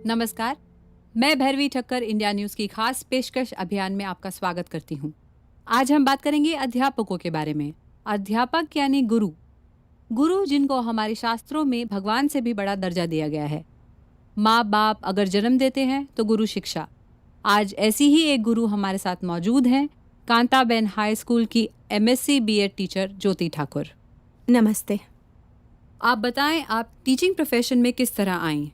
नमस्कार, मैं Bhairavi Thakkar India news की खास पेशकश अभियान में आपका स्वागत करती हूँ। आज हम बात करेंगे अध्यापकों के बारे में। अध्यापक यानी गुरु। गुरु जिनको हमारे शास्त्रों में भगवान से भी बड़ा दर्जा दिया गया है। माँ बाप अगर जन्म देते हैं तो गुरु शिक्षा। आज ऐसी ही एक गुरु हमारे साथ मौजूद हैं, कांताबेन हाई स्कूल की MSc BEd टीचर ज्योति ठाकुर। नमस्ते। आप बताएं, आप टीचिंग प्रोफेशन में किस तरह आईं?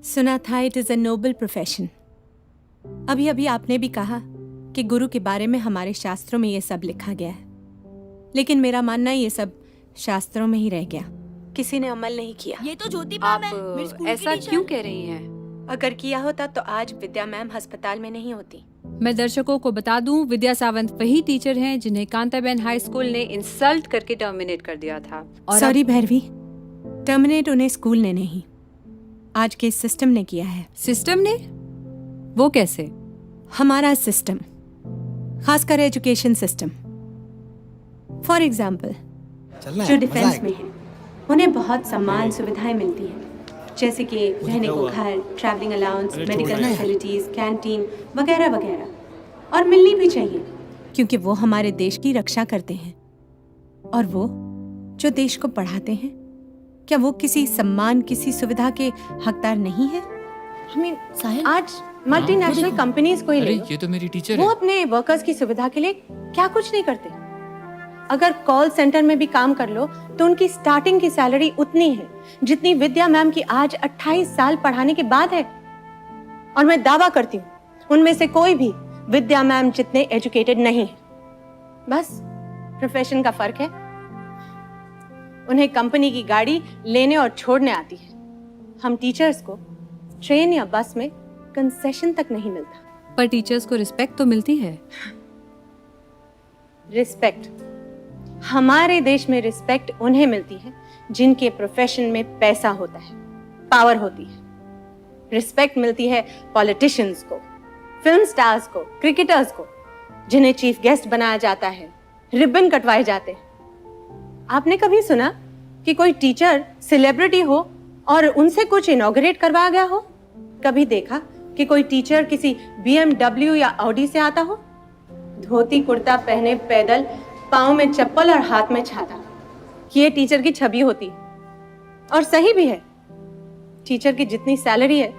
सुना था it is a noble profession. अभी अभी आपने भी कहा कि गुरु के बारे में हमारे शास्त्रों में ये सब लिखा गया है, लेकिन मेरा मानना ये सब शास्त्रों में ही रह गया, किसी ने अमल नहीं किया। ये तो ज्योति मैम है, मेरी स्कूल की ऐसा टीचर। क्यों कह रही हैं? अगर किया होता तो आज विद्या मैम अस्पताल में नहीं होती। मैं दर्शकों को बता दूं, विद्या सावंत वही टीचर हैं जिन्हें कांताबेन हाई स्कूल ने इंसल्ट करके टर्मिनेट कर दिया था। सॉरी भैरवी, टर्मिनेट उन्हें स्कूल ने नहीं, आज के सिस्टम ने किया है। सिस्टम ने? वो कैसे? हमारा सिस्टम, खासकर एजुकेशन सिस्टम। फॉर एग्जाम्पल, जो डिफेंस में है उन्हें बहुत सम्मान सुविधाएं मिलती हैं, जैसे कि रहने को घर, travelling allowance, medical facilities, canteen वगैरह वगैरह, और मिलनी भी चाहिए क्योंकि वो हमारे देश की रक्षा करते हैं। और वो जो देश को पढ़ाते हैं, क्या वो किसी सम्मान, किसी सुविधा के हकदार नहीं है? आज मल्टीनेशनल कंपनीज को ही ले लो, ये तो मेरी टीचर वो है। अपने वर्कर्स की सुविधा के लिए क्या कुछ नहीं करते। अगर कॉल सेंटर में भी काम कर लो तो उनकी स्टार्टिंग की सैलरी उतनी है जितनी विद्या मैम की आज 28 साल पढ़ाने के बाद है। और मैं दावा करती हूँ उनमें से कोई भी विद्या मैम जितने एजुकेटेड नहीं है। बस प्रोफेशन का फर्क है। उन्हें कंपनी की गाड़ी लेने और छोड़ने आती है। हम टीचर्स को ट्रेन या बस में कंसेशन तक नहीं मिलता। पर टीचर्स को रिस्पेक्ट तो मिलती है। रिस्पेक्ट, हमारे देश में रिस्पेक्ट उन्हें मिलती है जिनके प्रोफेशन में पैसा होता है, पावर होती है। रिस्पेक्ट मिलती है पॉलिटिशियंस को, फिल्म स्टार्स को, क्रिकेटर्स को, जिन्हें चीफ गेस्ट बनाया जाता है, रिबन कटवाए जाते हैं। आपने कभी सुना कि कोई टीचर सेलिब्रिटी हो और उनसे कुछ इनॉग्रेट करवाया गया हो? कभी देखा कि कोई टीचर किसी BMW या ऑडी से आता हो? धोती कुर्ता पहने, पैदल, पाँव में चप्पल और हाथ में छाता, ये टीचर की छवि होती है। और सही भी है। टीचर की जितनी सैलरी है,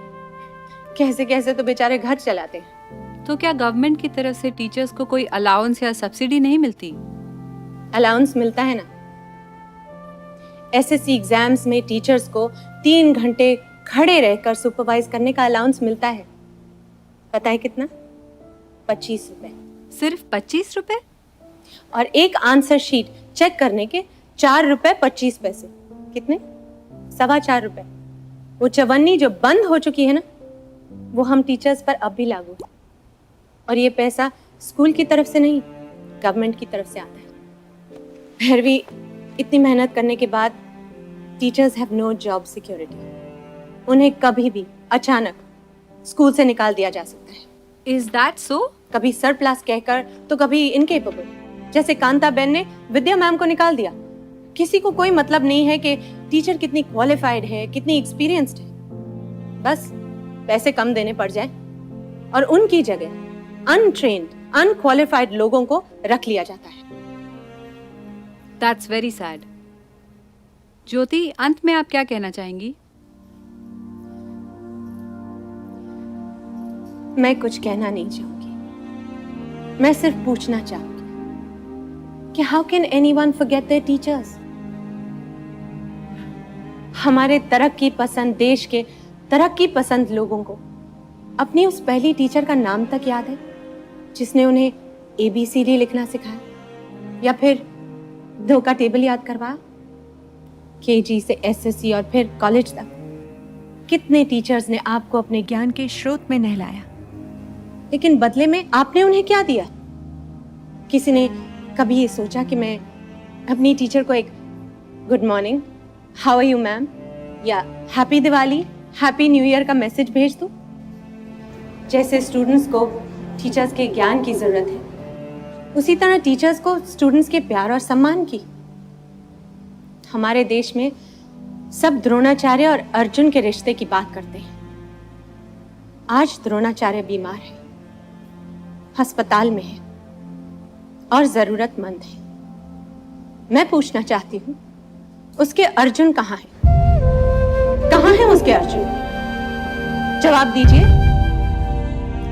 कैसे कैसे तो बेचारे घर चलाते हैं। तो क्या गवर्नमेंट की तरफ से टीचर्स को कोई अलाउंस या सब्सिडी नहीं मिलती? अलाउंस मिलता है ना। SSC एग्जाम्स में टीचर्स को 3 घंटे खड़े रहकर सुपरवाइज करने का अलाउंस मिलता है। पता है कितना? 25 रुपए। सिर्फ 25 रुपए? और एक आंसर शीट चेक करने के 4 रुपए 25 पैसे। कितने? 4.25 रुपए। वो चवन्नी जो बंद हो चुकी है ना, वो हम टीचर्स पर अब भी लागू है। और ये पैसा स्कूल की तरफ से नहीं, गवर्नमेंट की तरफ से आता है। भैरवी, इतनी मेहनत करने के बाद teachers have no job security. उन्हें कभी भी अचानक स्कूल से निकाल दिया जा सकता है। Is that so? कभी सरप्लस कहकर तो कभी इनकेपेबल, जैसे कांताबेन ने विद्या मैम को निकाल दिया। किसी को कोई मतलब नहीं है कि टीचर कितनी क्वालिफाइड है, कितनी एक्सपीरियंस्ड है। बस पैसे कम देने पड़ जाए और उनकी जगह अनट्रेन्ड, अनक्वालिफाइड लोगों को रख लिया जाता है। That's very sad. ज्योति, अंत में आप क्या कहना चाहेंगी? मैं कुछ कहना नहीं चाहूंगी। मैं सिर्फ पूछना चाहूंगी कि how can anyone forget there teachers? हमारे तरक्की पसंद देश के तरक्की पसंद लोगों को अपनी उस पहली टीचर का नाम तक याद है जिसने उन्हें ABCD लिखना सिखाया, या फिर 2 का टेबल याद करवाया। KG से SSC और फिर कॉलेज तक कितने टीचर्स ने आपको अपने ज्ञान के स्रोत में नहलाया, लेकिन बदले में आपने उन्हें क्या दिया? किसी ने कभी ये सोचा कि मैं अपनी टीचर को एक good morning, how are you ma'am, या happy Diwali, happy new year का मैसेज भेज दूं? जैसे स्टूडेंट्स को टीचर्स के ज्ञान की जरूरत है, उसी तरह टीचर्स को स्टूडेंट्स के प्यार और सम्मान की। हमारे देश में सब द्रोणाचार्य और अर्जुन के रिश्ते की बात करते हैं। आज द्रोणाचार्य बीमार है, अस्पताल में है और जरूरतमंद है। मैं पूछना चाहती हूं, उसके अर्जुन कहां है? कहां है उसके अर्जुन? जवाब दीजिए।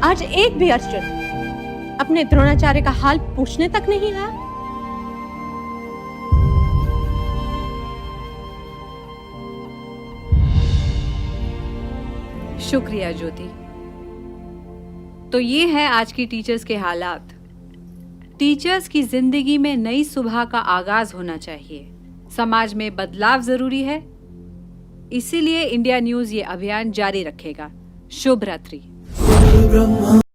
आज एक भी अर्जुन अपने द्रोणाचार्य का हाल पूछने तक नहीं आया। शुक्रिया ज्योति। तो ये है आज की टीचर्स के हालात। टीचर्स की जिंदगी में नई सुबह का आगाज होना चाहिए। समाज में बदलाव जरूरी है, इसीलिए इंडिया न्यूज ये अभियान जारी रखेगा। शुभ रात्रि।